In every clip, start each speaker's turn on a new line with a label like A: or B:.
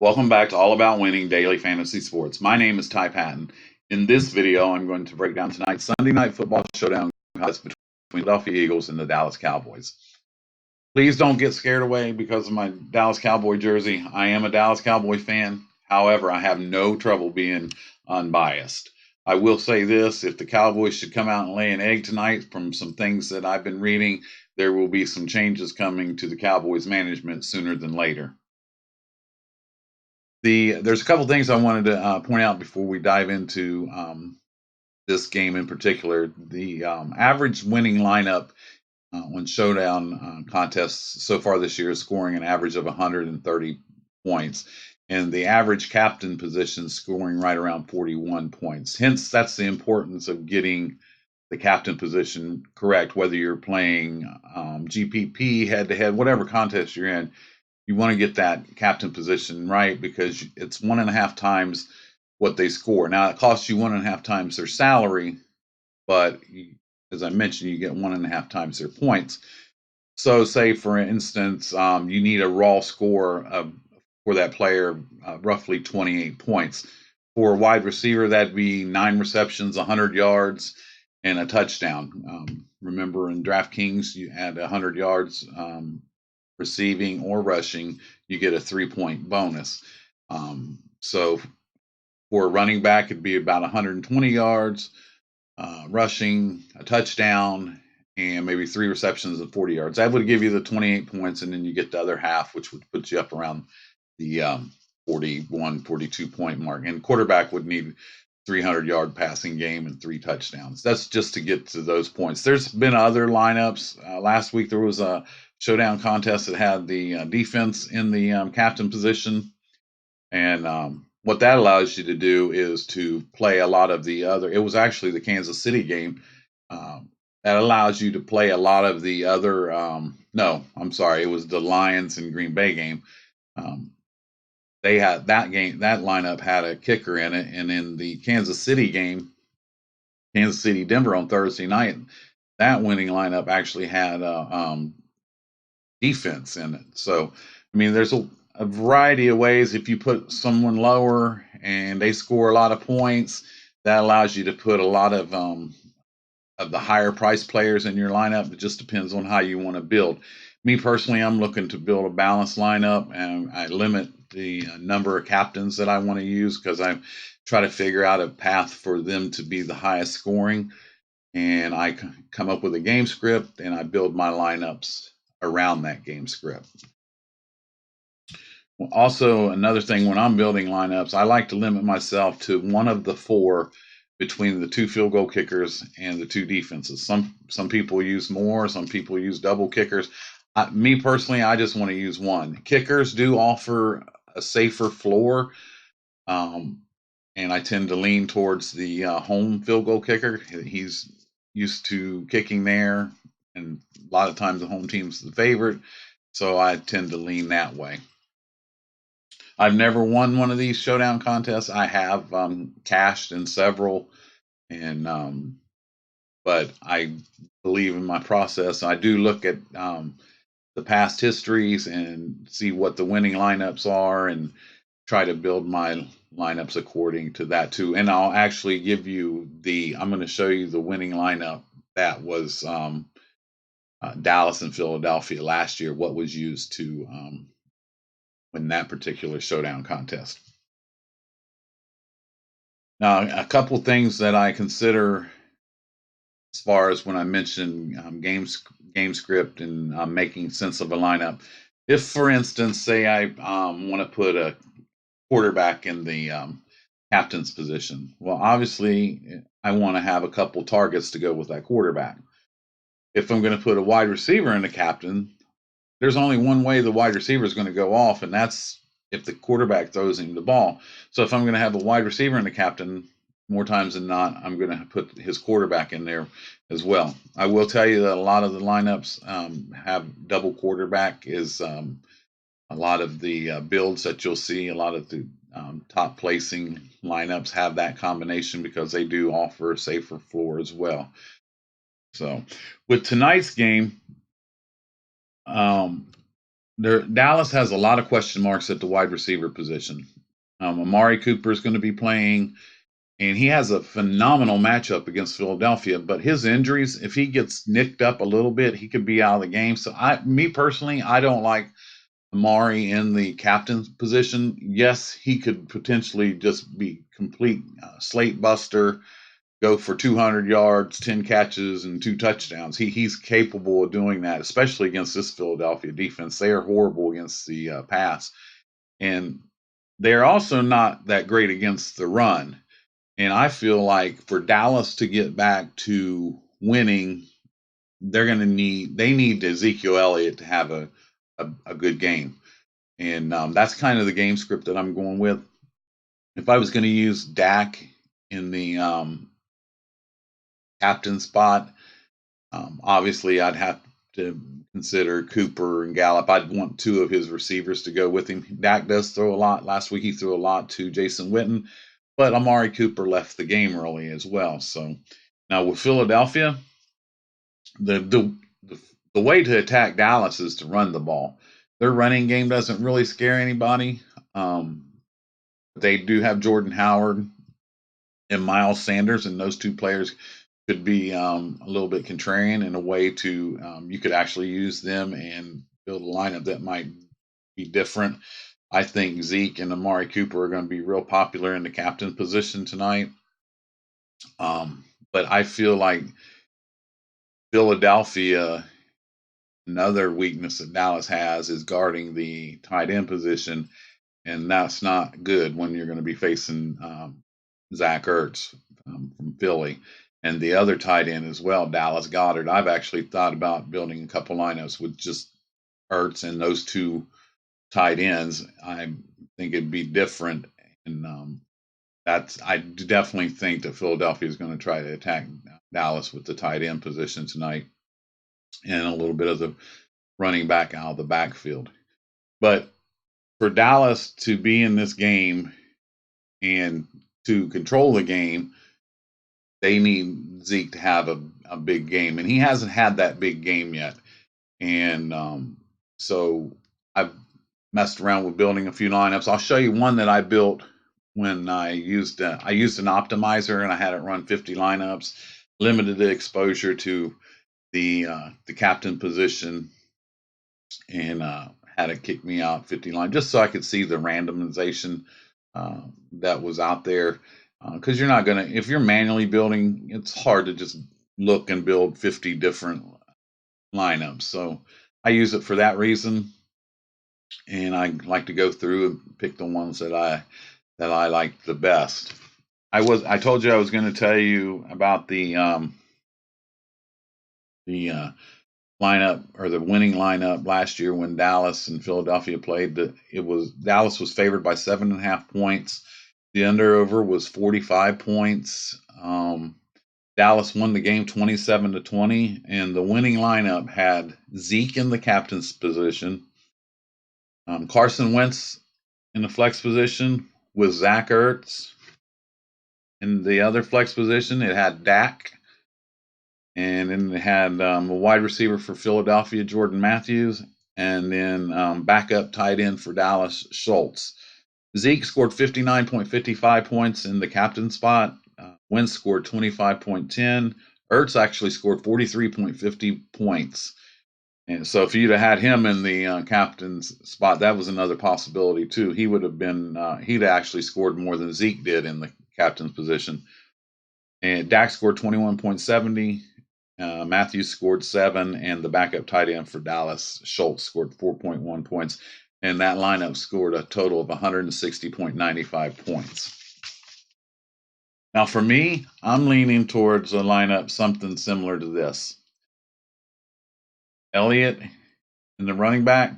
A: Welcome back to All About Winning Daily Fantasy Sports. My name is Ty Patton. In this video, I'm going to break down tonight's Sunday Night Football Showdown contest between the Philadelphia Eagles and the Dallas Cowboys. Please don't get scared away because of my Dallas Cowboy jersey. I am a Dallas Cowboy fan. However, I have no trouble being unbiased. I will say this, if the Cowboys should come out and lay an egg tonight, from some things that I've been reading, there will be some changes coming to the Cowboys management sooner than later. There's a couple things I wanted to point out before we dive into this game in particular. The average winning lineup on Showdown contests so far this year is scoring an average of 130 points, and the average captain position scoring right around 41 points. Hence, that's the importance of getting the captain position correct, whether you're playing GPP head to head, whatever contest you're in. You want to get that captain position right because it's 1.5 times what they score. Now it costs you 1.5 times their salary, but as I mentioned, you get 1.5 times their points. So, say for instance, you need a raw score for that player, roughly 28 points. For a wide receiver, that'd be 9 receptions, 100 yards, and a touchdown. Remember, in Draftkings, you had 100 yards receiving or rushing, you get a 3-point bonus. So for a running back, it'd be about 120 yards, rushing, a touchdown, and maybe 3 receptions and 40 yards. That would give you the 28 points, and then you get the other half, which would put you up around the 41, 42 point mark. And quarterback would need 300-yard passing game and 3 touchdowns. That's just to get to those points. There's been other lineups. Last week there was a Showdown contest that had the defense in the captain position, and what that allows you to do is to play a lot of the other. It was actually the Kansas City game that allows you to play a lot of the other. No, I'm sorry, it was the Lions and Green Bay game. They had that game. That lineup had a kicker in it, and in the Kansas City game, Kansas City Denver on Thursday night, that winning lineup actually had defense in it. So, I mean, there's a variety of ways. If you put someone lower and they score a lot of points, that allows you to put a lot of the higher price players in your lineup. It just depends on how you want to build. Me personally, I'm looking to build a balanced lineup, and I limit the number of captains that I want to use because I try to figure out a path for them to be the highest scoring. And I come up with a game script and I build my lineups around that game script. Also, another thing, when I'm building lineups, I like to limit myself to one of the 4 between the 2 field goal kickers and the 2 defenses. Some people use more, some people use double kickers. Me personally, I just want to use one. Kickers do offer a safer floor, and I tend to lean towards the home field goal kicker. He's used to kicking there, and a lot of times the home team's the favorite, so I tend to lean that way. I've never won one of these Showdown contests. I have cashed in several, and but I believe in my process. I do look at the past histories and see what the winning lineups are, and try to build my lineups according to that too. And I'll actually give you I'm going to show you the winning lineup that was Dallas and Philadelphia last year, what was used to win that particular Showdown contest. Now, a couple things that I consider as far as when I mention game script and making sense of a lineup. If, for instance, say I want to put a quarterback in the captain's position, well, obviously I want to have a couple targets to go with that quarterback. If I'm going to put a wide receiver in the captain, there's only one way the wide receiver is going to go off, and that's if the quarterback throws him the ball. So if I'm going to have a wide receiver in the captain, more times than not, I'm going to put his quarterback in there as well. I will tell you that a lot of the lineups have double quarterback. Is a lot of the builds that you'll see, a lot of the top placing lineups have that combination because they do offer a safer floor as well. So with tonight's game, Dallas has a lot of question marks at the wide receiver position. Amari Cooper is going to be playing, and he has a phenomenal matchup against Philadelphia. But his injuries, if he gets nicked up a little bit, he could be out of the game. So, me personally, I don't like Amari in the captain's position. Yes, he could potentially just be complete slate buster, go for 200 yards, 10 catches, and 2 touchdowns. He's capable of doing that, especially against this Philadelphia defense. They are horrible against the pass, and they're also not that great against the run. And I feel like for Dallas to get back to winning, they need Ezekiel Elliott to have a good game. And that's kind of the game script that I'm going with. If I was going to use Dak in the captain spot, obviously I'd have to consider Cooper and Gallup. I'd want 2 of his receivers to go with him. Dak does throw a lot. Last week he threw a lot to Jason Witten, but Amari Cooper left the game early as well. So now with Philadelphia, the the, the way to attack Dallas is to run the ball. Their running game doesn't really scare anybody. They do have Jordan Howard and Miles Sanders, and those 2 players could be a little bit contrarian in a way to you could actually use them and build a lineup that might be different. I think Zeke and Amari Cooper are going to be real popular in the captain position tonight. But I feel like Philadelphia, another weakness that Dallas has is guarding the tight end position, and that's not good when you're going to be facing Zach Ertz from Philly. And the other tight end as well, Dallas Goedert. I've actually thought about building a couple lineups with just Ertz and those 2 tight ends. I think it'd be different, and I definitely think that Philadelphia is going to try to attack Dallas with the tight end position tonight, and a little bit of the running back out of the backfield. But for Dallas to be in this game and to control the game, they need Zeke to have a big game, and he hasn't had that big game yet. And so I've messed around with building a few lineups. I'll show you one that I built when I used an optimizer, and I had it run 50 lineups, limited the exposure to the captain position, and had it kick me out 50 line just so I could see the randomization that was out there. Because you're not gonna, if you're manually building, it's hard to just look and build 50 different lineups. So I use it for that reason, and I like to go through and pick the ones that I like the best. I told you I was going to tell you about the lineup, or the winning lineup last year when Dallas and Philadelphia played. Dallas was favored by 7.5 points. The under over was 45 points. Dallas won the game 27-20, and the winning lineup had Zeke in the captain's position, Carson Wentz in the flex position with Zach Ertz. In the other flex position, it had Dak, and then it had a wide receiver for Philadelphia, Jordan Matthews, and then backup tight end for Dallas, Schultz. Zeke scored 59.55 points in the captain spot. Wentz scored 25.10. Ertz actually scored 43.50 points. And so if you'd have had him in the captain's spot, that was another possibility too. He would have been, he'd actually scored more than Zeke did in the captain's position. And Dak scored 21.70. Matthews scored 7, and the backup tight end for Dallas, Schultz, scored 4.1 points. And that lineup scored a total of 160.95 points. Now, for me, I'm leaning towards a lineup something similar to this. Elliott in the running back,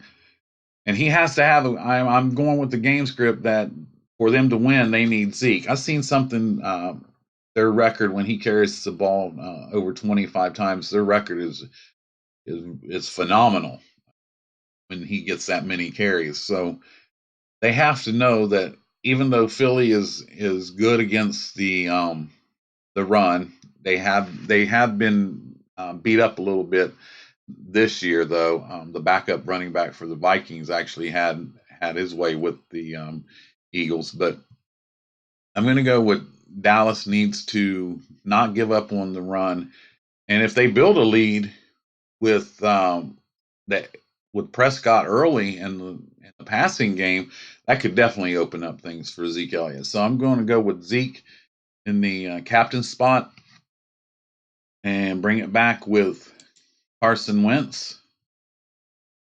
A: and he has to have. I'm going with the game script that for them to win, they need Zeke. I've seen something. Their record when he carries the ball over 25 times, their record is phenomenal when he gets that many carries. So they have to know that even though Philly is good against the run, they have been beat up a little bit this year, though, the backup running back for the Vikings actually had his way with the Eagles. But I'm going to go with Dallas needs to not give up on the run, and if they build a lead with that with Prescott early in the passing game, that could definitely open up things for Zeke Elliott. So I'm going to go with Zeke in the captain spot and bring it back with Carson Wentz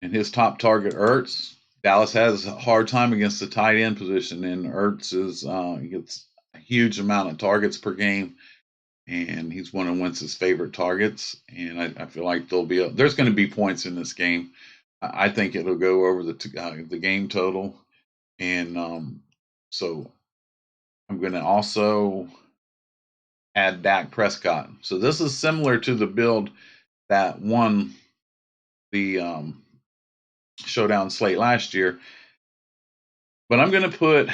A: and his top target Ertz. Dallas has a hard time against the tight end position, and Ertz gets a huge amount of targets per game, and he's one of Wentz's favorite targets. And I feel like there's going to be points in this game. I think it'll go over the game total, and so I'm going to also add Dak Prescott. So this is similar to the build that won the Showdown slate last year. But I'm going to put,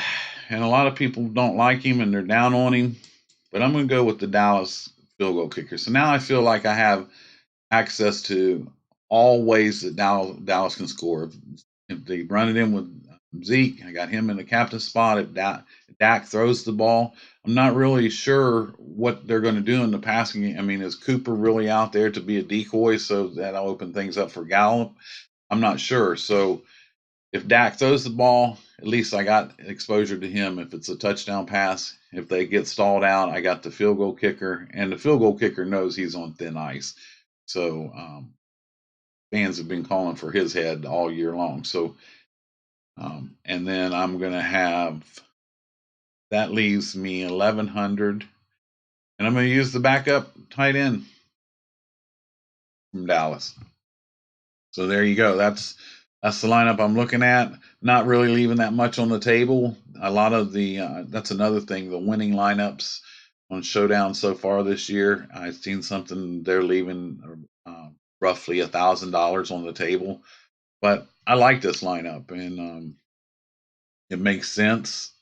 A: and a lot of people don't like him and they're down on him, but I'm going to go with the Dallas field goal kicker. So now I feel like I have access to all ways that Dallas can score. If they run it in with Zeke, I got him in the captain spot. If Dak throws the ball, I'm not really sure what they're going to do in the passing game. I mean, is Cooper really out there to be a decoy so that'll open things up for Gallup? I'm not sure. So if Dak throws the ball, at least I got exposure to him if it's a touchdown pass. If they get stalled out, I got the field goal kicker, and the field goal kicker knows he's on thin ice. So fans have been calling for his head all year long. So, and then I'm going to have that leaves me 1,100, and I'm going to use the backup tight end from Dallas. So there you go. That's the lineup I'm looking at. Not really leaving that much on the table. A lot of that's another thing. The winning lineups on Showdown so far this year, I've seen something they're leaving roughly $1,000 on the table. But I like this lineup, and it makes sense.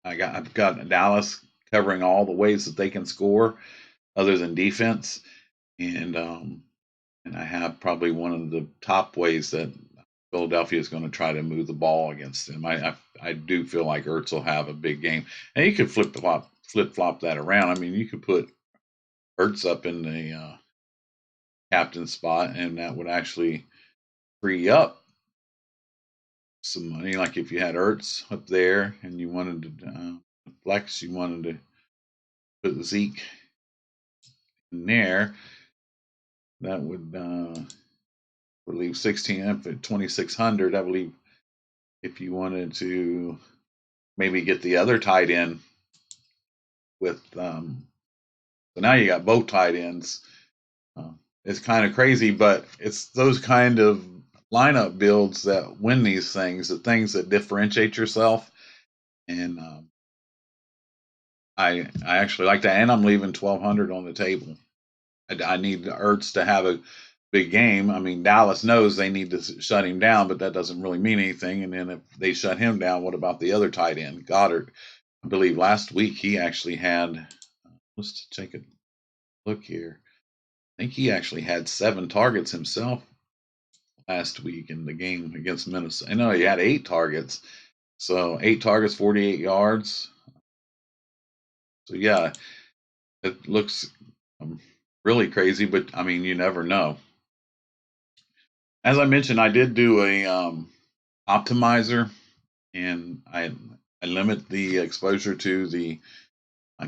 A: I've got Dallas covering all the ways that they can score, other than defense, and and I have probably one of the top ways that Philadelphia is going to try to move the ball against them. I do feel like Ertz will have a big game, and you could flip flop that around. I mean, you could put Ertz up in the captain spot, and that would actually free up some money. Like if you had Ertz up there and you wanted to flex, you wanted to put Zeke in there, that would leave 16 up at 2,600. I believe if you wanted to maybe get the other tight end with so now you got both tight ends. It's kind of crazy, but it's those kind of lineup builds that win these things, the things that differentiate yourself. And I actually like that, and I'm leaving 1,200 on the table. I need the Ertz to have a big game. I mean, Dallas knows they need to shut him down, but that doesn't really mean anything. And then if they shut him down, what about the other tight end, Goddard? I believe last week he actually had. Let's take a look here. I think he actually had 7 targets himself last week in the game against Minnesota. I know he had 8 targets. So 8 targets, 48 yards. So yeah, it looks really crazy, but I mean, you never know. As I mentioned, I did do a optimizer, and I limit the exposure to the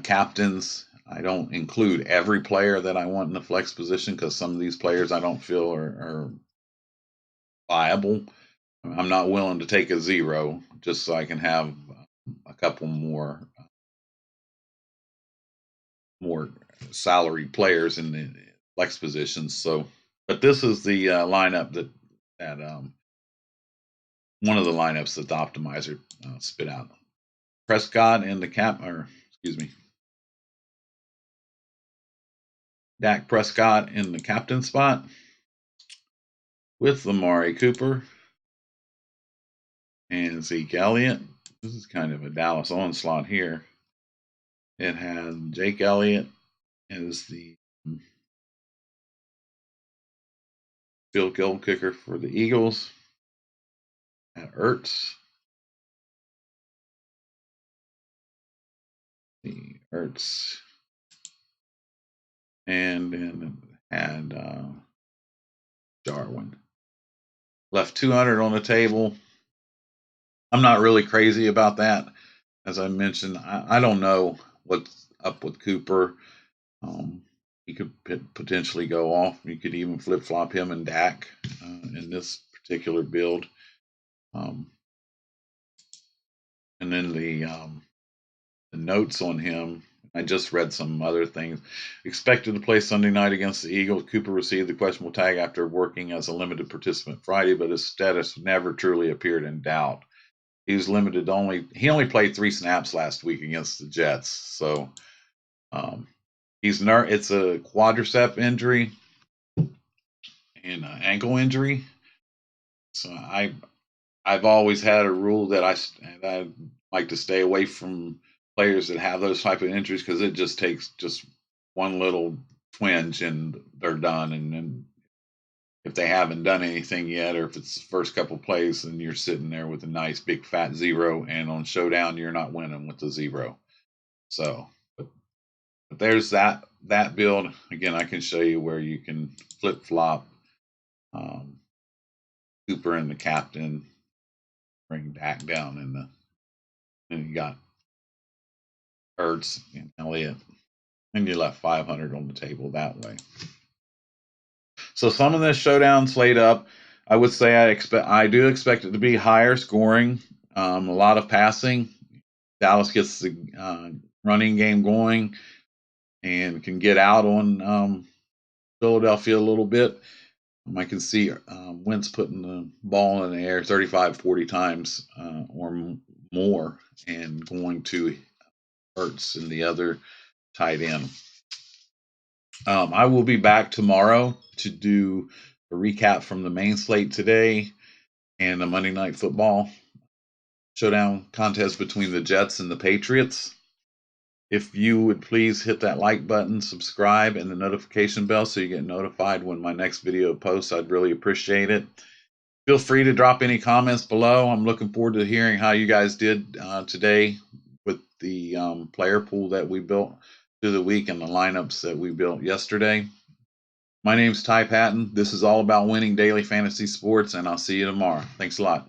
A: captains. I don't include every player that I want in the flex position because some of these players I don't feel are viable. I'm not willing to take a 0 just so I can have a couple more salary players in the flex positions. So, but this is the lineup that one of the lineups that the optimizer spit out. Prescott in the Dak Prescott in the captain spot with Amari Cooper and Zeke Elliott. This is kind of a Dallas onslaught here. It had Jake Elliott as the field goal kicker for the Eagles at Ertz. The Ertz. And then had Jarwin. Left 200 on the table. I'm not really crazy about that. As I mentioned, I don't know what's up with Cooper. He could potentially go off. You could even flip flop him and Dak in this particular build. And then the notes on him. I just read some other things. Expected to play Sunday night against the Eagles. Cooper received the questionable tag after working as a limited participant Friday, but his status never truly appeared in doubt. He was limited he only played 3 snaps last week against the Jets. So it's a quadricep injury and an ankle injury. So I've always had a rule that I like to stay away from players that have those type of injuries because it just takes just one little twinge and they're done. And then if they haven't done anything yet, or if it's the first couple plays, then you're sitting there with a nice big fat 0. And on Showdown, you're not winning with the 0. So, but there's that build. Again, I can show you where you can flip flop Cooper and the captain, bring Dak down and you got Ertz and Elliott, and you left 500 on the table that way. So some of this Showdown slate up, I would say I do expect it to be higher scoring, a lot of passing. Dallas gets the running game going and can get out on Philadelphia a little bit. I can see Wentz putting the ball in the air 35, 40 times or more and going to Ertz and the other tight end. I will be back tomorrow to do a recap from the main slate today and the Monday Night Football Showdown contest between the Jets and the Patriots. If you would please hit that like button, subscribe, and the notification bell so you get notified when my next video posts, I'd really appreciate it. Feel free to drop any comments below. I'm looking forward to hearing how you guys did today with the player pool that we built through the week and the lineups that we built yesterday. My name's Ty Patton. This is all about winning daily fantasy sports, and I'll see you tomorrow. Thanks a lot.